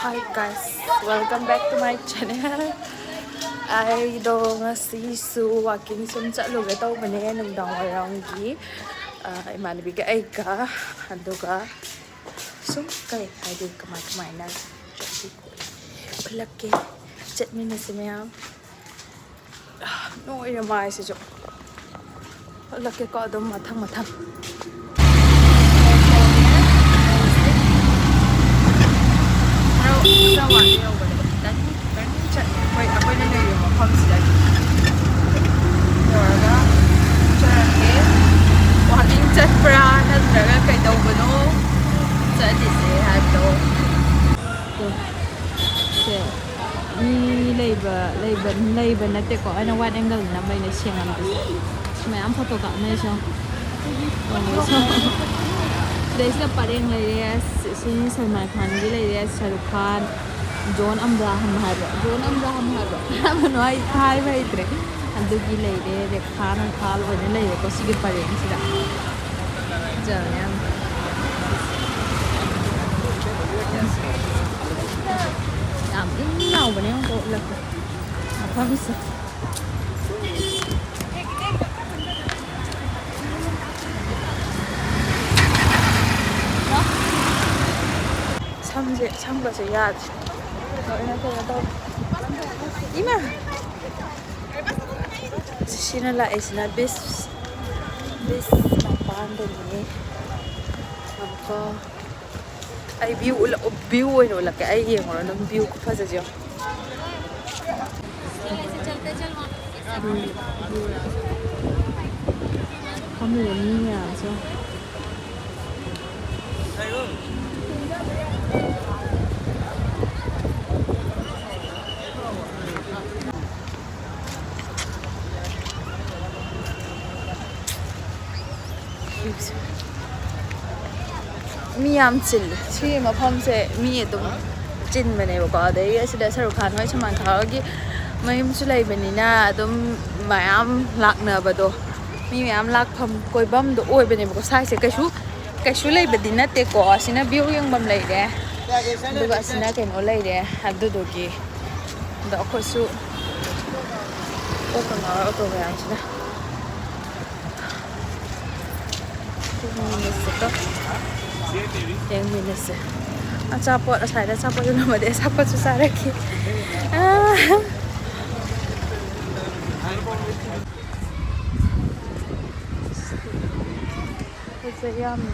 Hi guys, welcome back to my channel. ꯑꯩꯗꯣ ꯉꯁꯤꯁꯨ ꯋꯥꯛꯀꯤꯡ ꯁꯨꯝ ꯆꯠꯂꯨꯒꯦ ꯇꯧꯕꯅꯦ ꯅꯨꯡꯗꯥꯡ ꯋꯥꯏꯔꯝꯒꯤ ꯏꯃꯥꯟꯅꯕꯤꯒ ꯑꯩꯒ ꯑꯗꯨꯒ ꯁꯨꯝ ꯀꯩ ꯍꯥꯏꯗꯤ ꯀꯃꯥꯏꯅ ꯎꯠꯂꯛꯀꯦ ꯆꯠꯃꯤꯟꯅꯁꯤ ꯃꯌꯥꯝ ꯅꯣꯏꯔ ꯃꯥꯏꯁꯤꯁꯨ ꯎꯠꯂꯛꯀꯦꯀꯣ ꯑꯗꯨꯝ ꯃꯊꯪ ꯑꯩꯈꯣꯏꯅ ꯂꯩꯔꯤꯕ ꯃꯐꯝꯁꯤꯗꯒꯤ ꯌꯧꯔꯒ ꯆꯠꯂꯒꯦ ꯋꯥꯛꯀꯤꯡ ꯆꯠꯄ꯭ꯔꯥ ꯅꯠꯇ꯭ꯔꯒ ꯀꯩꯗꯧꯕꯅꯣ ꯆꯠꯂꯤꯁꯦ ꯍꯥꯏꯕꯗꯣ ꯁꯦ ꯃꯤ ꯂꯩꯕ ꯅꯠꯇꯦꯀꯣ ꯑꯩꯅ ꯋꯥꯏꯠ ꯑꯦꯡꯒꯜ ꯅꯝꯕꯩꯅ ꯁꯦꯡꯉꯝꯗꯣꯏꯁꯦ ꯃꯌꯥꯝ ꯐꯣꯇꯣ ꯀꯥꯞꯅꯩꯁꯨ ꯁꯤꯗꯩꯁꯤꯗ ꯄꯔꯦꯡ ꯂꯩꯔꯦ ꯁꯤ ꯁꯜꯃꯥꯟ ꯈꯥꯟꯒꯤ ꯂꯩꯔꯦ ꯁꯔꯨꯛ ꯈꯥꯟ ꯖꯣꯟ ꯑꯝꯕ꯭ꯔꯥꯍꯝ ꯍꯥꯏꯕ꯭ꯔꯥ ꯀꯔꯝꯕꯅꯣ ꯑꯩ ꯍꯥꯏꯕ ꯍꯩꯇ꯭ꯔꯦ ꯑꯗꯨꯒꯤ ꯂꯩꯔꯦ ꯔꯦꯈꯥ ꯅꯨꯡꯈꯥ ꯂꯣꯏꯅ ꯂꯩꯔꯦꯀꯣ ꯁꯤꯒꯤ ꯄꯔꯦꯡꯁꯤꯗ ꯐꯖꯕꯅꯦ ꯌꯥꯝ ꯏꯪ ꯂꯥꯎꯕꯅꯦ ꯑꯃꯨꯛ ꯎꯠꯂꯛꯀꯦ ꯃꯐꯝꯁꯦ ꯁꯝꯒꯁꯦ ꯌꯥꯗ꯭ꯔꯦ ꯂꯣꯏꯅ ꯀꯩꯅꯣ ꯇꯧ ꯏꯃꯥ ꯁꯤꯅ ꯂꯥꯛꯏꯁꯤꯅ ꯕꯤꯁ ꯃꯄꯥꯟꯗꯅꯤ ꯑꯃꯨꯛꯀ ꯑꯩ ꯚ꯭ꯌꯨ ꯑꯣꯏꯅ ꯎꯠꯂꯛꯀꯦ ꯑꯩ ꯌꯦꯡꯉꯨꯔꯣ ꯑꯗꯨꯝ ꯚ꯭ꯌꯨ ꯐꯖꯁꯦ ꯐꯝꯃꯤꯕ ꯃꯤ ꯃꯌꯥꯝꯁꯦ ꯃꯤ ꯌꯥꯝ ꯆꯤꯜꯂꯦ ꯁꯤ ꯃꯐꯝꯁꯦ ꯃꯤ ꯑꯗꯨꯝ ꯆꯤꯟꯕꯅꯦꯕꯀꯣ ꯑꯗꯩ ꯑꯁꯤꯗ ꯁꯔꯨꯛ ꯈꯥꯟ ꯍꯣꯏ ꯁꯜꯃꯥꯟ ꯈꯥꯟ ꯍꯣꯏꯒꯤ ꯃꯌꯨꯝꯁꯨ ꯂꯩꯕꯅꯤꯅ ꯑꯗꯨꯝ ꯃꯌꯥꯝ ꯂꯥꯛꯅꯕꯗꯣ ꯃꯤ ꯃꯌꯥꯝ ꯂꯥꯛꯐꯝ ꯀꯣꯏꯐꯝꯗꯣ ꯑꯣꯏꯕꯅꯦꯕꯀꯣ ꯁꯥꯏꯁꯦ ꯀꯩꯁꯨ ꯂꯩꯕꯗꯤ ꯅꯠꯇꯦꯀꯣ ꯑꯁꯤꯅ ꯚ꯭ꯌꯨ ꯌꯦꯡꯐꯝ ꯂꯩꯔꯦ ꯑꯗꯨꯒ ꯑꯁꯤꯅ ꯀꯩꯅꯣ ꯂꯩꯔꯦ ꯑꯗꯨꯗꯨꯒꯤ ꯑꯗꯣ ꯑꯩꯈꯣꯏꯁꯨ ꯀꯣꯛꯀ ꯉꯥꯎꯔ ꯑꯣꯇꯣ ꯃꯌꯥꯝꯁꯤꯅ ꯌꯦꯡꯃꯤꯟꯅꯁꯦ ꯑꯆꯥꯄꯣꯠ ꯑꯁ꯭ꯋꯥꯏꯗ ꯑꯆꯥꯄꯣꯠ ꯌꯣꯜꯂꯝꯃꯗꯤ ꯑꯆꯥꯄꯣꯠꯁꯨ ꯆꯥꯔꯛꯈꯤ ꯐꯖꯩ ꯌꯥꯝꯅ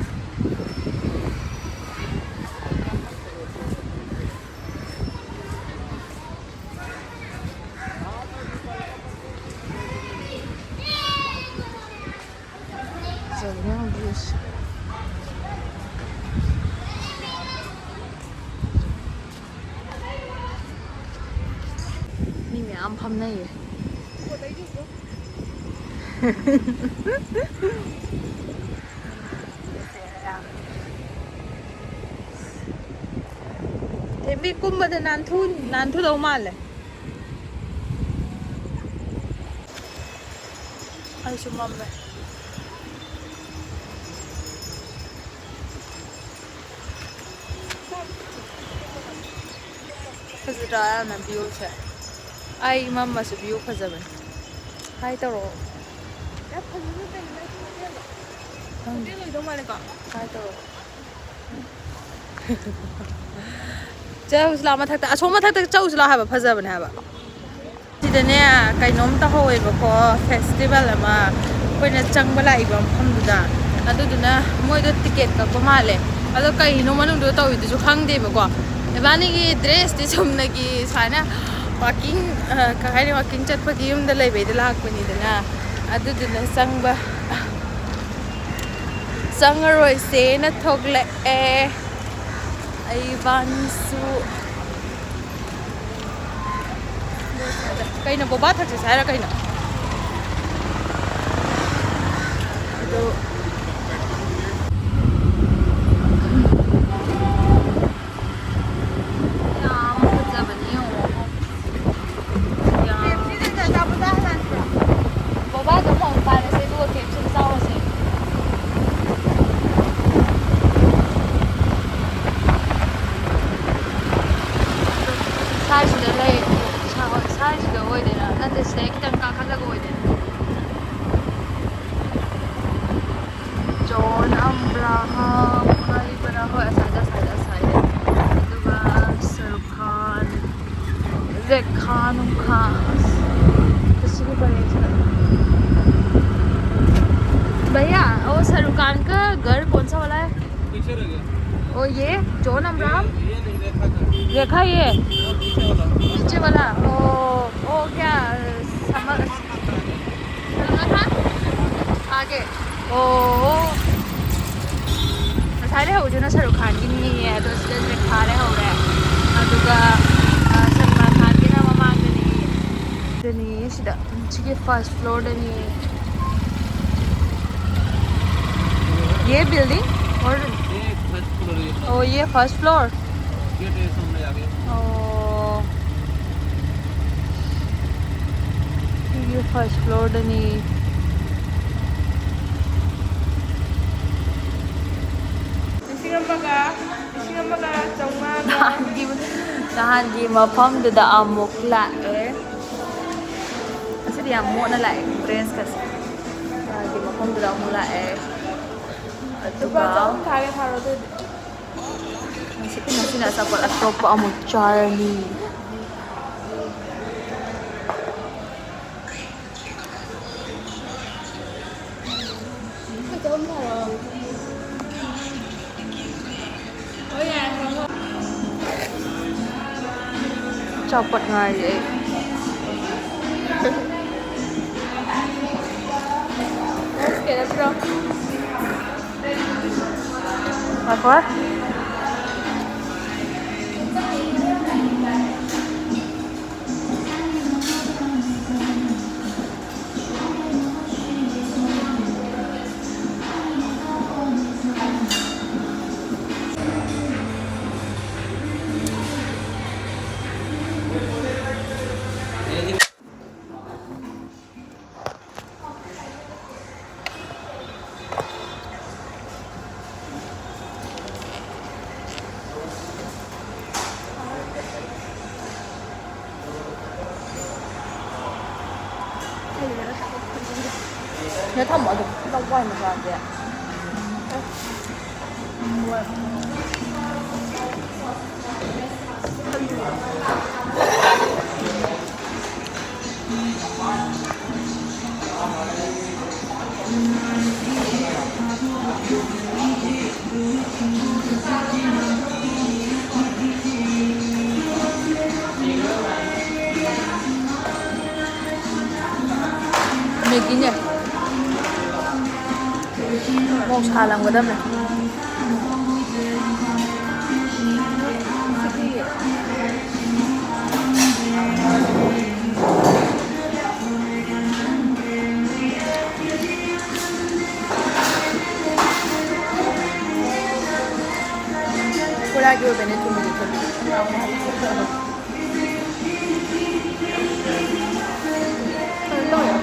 ꯃꯤ ꯃꯌꯥꯝ ꯐꯝꯅꯩꯌꯦ ꯊꯦꯝꯕꯤ ꯀꯨꯝꯕꯗ ꯅꯥꯟꯊꯨꯗꯧ ꯃꯥꯜꯂꯦ ꯑꯩꯁꯨ ꯃꯝꯃꯦ ꯐꯖꯗ꯭ꯔꯥ ꯌꯥꯝꯅ ꯚ꯭ꯌꯨꯁꯦ ꯑꯩ ꯃꯝꯃꯁꯨ ꯚ꯭ꯌꯨ ꯐꯖꯕꯅꯦ ꯍꯥꯏ ꯇꯧꯔꯛꯑꯣ ꯂꯣꯏꯗꯧ ꯃꯥꯜꯂꯦꯀꯣ ꯍꯥꯏ ꯇꯧꯔꯛꯑꯣ ꯆꯧꯁꯤ ꯂꯥꯎ ꯃꯊꯛꯇ ꯑꯁꯣꯝ ꯃꯊꯛꯇ ꯆꯧꯁꯤ ꯂꯥꯎ ꯍꯥꯏꯕ ꯐꯖꯕꯅꯦ ꯍꯥꯏꯕ ꯁꯤꯗꯅꯦ ꯀꯩꯅꯣꯝ ꯇꯧꯍꯧꯋꯦꯕꯀꯣ ꯐꯦꯁꯇꯤꯚꯦꯜ ꯑꯃ ꯑꯩꯈꯣꯏꯅ ꯆꯪꯕ ꯂꯥꯛꯏꯕ ꯃꯐꯝꯗꯨꯗ ꯑꯗꯨꯗꯨꯅ ꯃꯣꯏꯗꯣ ꯇꯤꯀꯦꯠ ꯀꯛꯄ ꯃꯥꯜꯂꯦ ꯑꯗꯣ ꯀꯩꯅꯣ ꯃꯅꯨꯡꯗꯨꯗ ꯇꯧꯋꯤꯗꯨꯁꯨ ꯈꯪꯗꯦꯕꯀꯣ ꯏꯕꯥꯅꯤꯒꯤ ꯗ꯭ꯔꯦꯁꯇꯤ ꯆꯨꯝꯅꯒꯤ ꯁꯨꯃꯥꯏꯅ ꯋꯥꯛꯀꯤꯡ ꯀꯩ ꯍꯥꯏꯅꯤ ꯋꯥꯛꯀꯤꯡ ꯆꯠꯄꯒꯤ ꯌꯨꯝꯗ ꯂꯩꯕꯩꯗ ꯂꯥꯛꯄꯅꯤꯗꯅ ꯑꯗꯨꯗꯨꯅ ꯆꯪꯉꯔꯣꯏꯁꯦꯅ ꯊꯣꯛꯂꯛꯑꯦ ꯑꯩꯕꯥꯅꯤꯁꯨ ꯀꯩꯅꯣ ꯕꯣꯕꯥ ꯊꯛꯁꯦ ꯍꯥꯏꯔ ꯀꯩꯅꯣ ꯑꯗꯣ ꯌꯥꯝ ꯐꯖꯕꯅꯦ ꯌꯦꯡꯉꯣ ꯕꯣꯕꯥꯗꯣ ꯑꯃꯨꯛ ꯄꯥꯏꯔꯁꯦ ꯑꯗꯨꯒ ꯀꯦꯛꯁꯨ ꯆꯥꯎꯔꯁꯦ ꯅꯠꯇꯦ ꯁꯤꯗꯩ ꯈꯤꯇꯪ ꯀꯥꯈꯠꯂꯒ ꯑꯣꯏꯗꯣꯏꯅꯦ ꯖꯣꯟ ꯑꯕ꯭ꯔꯥꯍꯝ ꯍꯥꯏꯕꯔꯥ ꯍꯣꯏ ꯑꯁꯥꯏꯗ ꯑꯗꯨꯒ ꯁꯔꯨꯛ ꯈꯥꯟ रेखा नुखा किसी भी परहेज भैया वो शाहरुख खान का घर कौन सा वाला है पीछे रह गया ओ ये जॉन अब्राहम ये नहीं रेखा ये पीछे वाला ओ क्या समर सलमान खान आगे ओ सारे हो जो ना शाहरुख खान की नहीं है तो इसलिए रेखा रहे हो रहा है अदुगा सिदा सिगे फर्स्ट फ्लोर दनी ये बिल्डिंग और ये फर्स्ट फ्लोर है ओ ये फर्स्ट फ्लोर गेट है सामने आगे ओ ये फर्स्ट फ्लोर दनी सिंगमगा चौमा नहानगी मफमदुदा अमुक लाए dia mau na lại dress kasi di makom dula mo lae atuba kage tharo de nasi na sa pala tropa amo Charlie copot ngai apa? Nhớ thăm mọi người đâu quay một lần vậy ạ. Megin ya. Mau salang ba dam lagi udah nih cuma gitu. Tahu ya.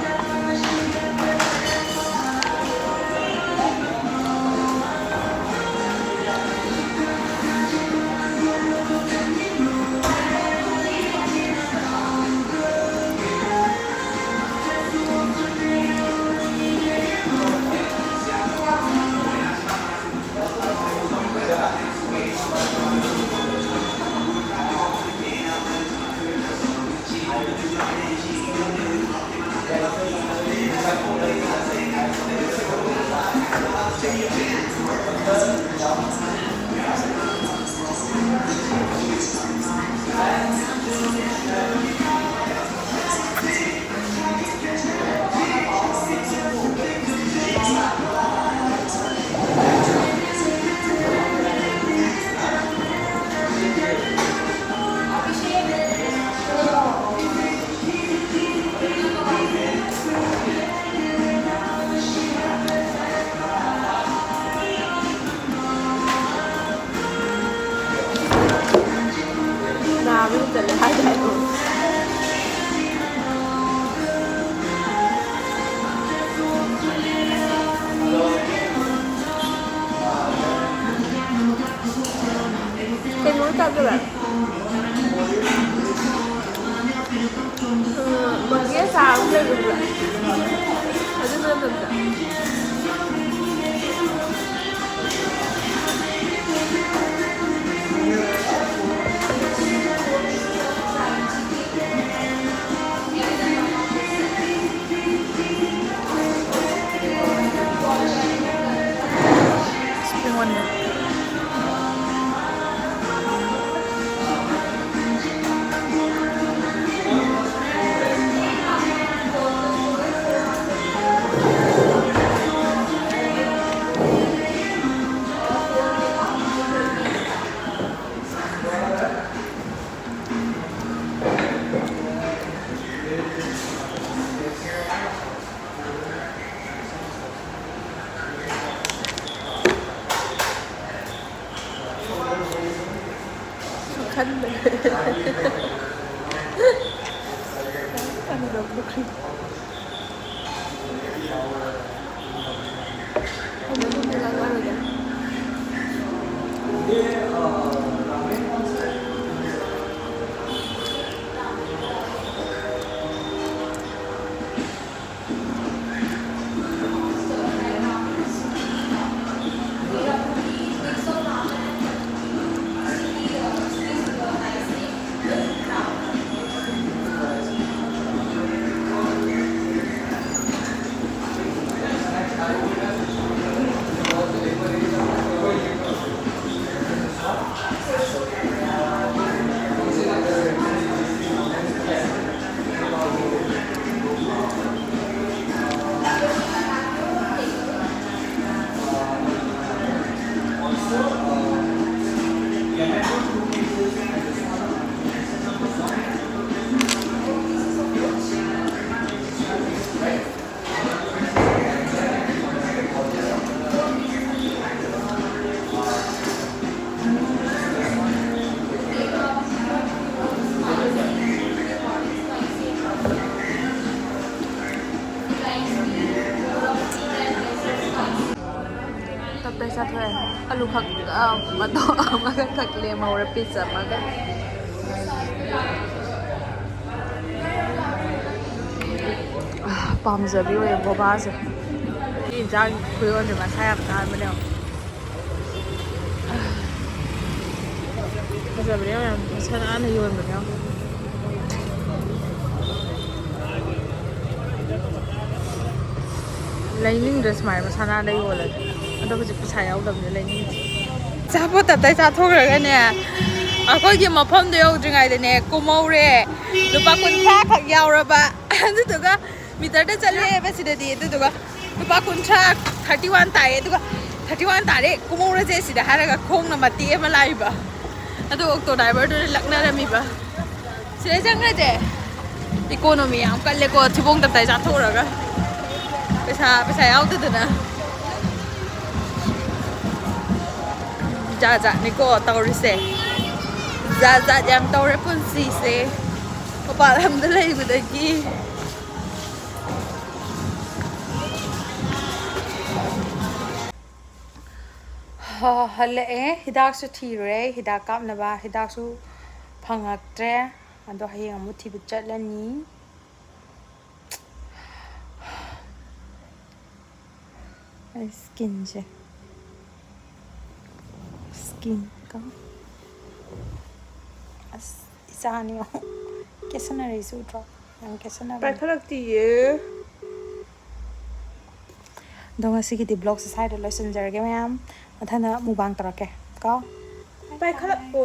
Maggie sao lên được rồi. Ở trên lên được rồi. Spring onion. Khăn đấy. Ăn được bức hình. Không biết không làm ăn rồi nhỉ? Sa thôi alu khak mà to mà cái khak le màu ra pizza mà cái palm giờ bị rồi bò ba rồi đi ra khuya rồi mà sai ăn mà đâu bây giờ bây giờ sao ăn thì rồi mà đâu lấy những dress mày mà sao ăn đây rồi đó có chỉ phải áo đầm như lấy những cha bố tập tay cha thôi rồi cái nè có gì mà phong đều chừng ngày này cô mau re lúc ba con khác khác nhau rồi ba thế tụi cái meter để chạy lên bây giờ đi tụi cái lúc ba con khác 31 tải tụi cái 31 tải đấy cô mau ra chơi gì đó hay là không nằm mặt tiệm mà lại ba tụi octo driver tụi lắc nè làm gì ba sẽ chẳng ra chứ economy à cái lấy cô chụp bông tập tay cha thôi rồi cái bây giờ áo tụi nè Jaja ni ko taurise Jaja yang taure pun sise ko alhamdulillah gudagi hale hidak su thire hidak kap na ba hidak su phangak tre ando hayeng amu thi bichat lani skin je का इसानी हो कैसे ना रेसू drop हम कैसे ना पैसा लगती है दोनों सी की ब्लॉग से साइड लेसन जरगे मैम अथाना मुबांग तरके का पैसा लगो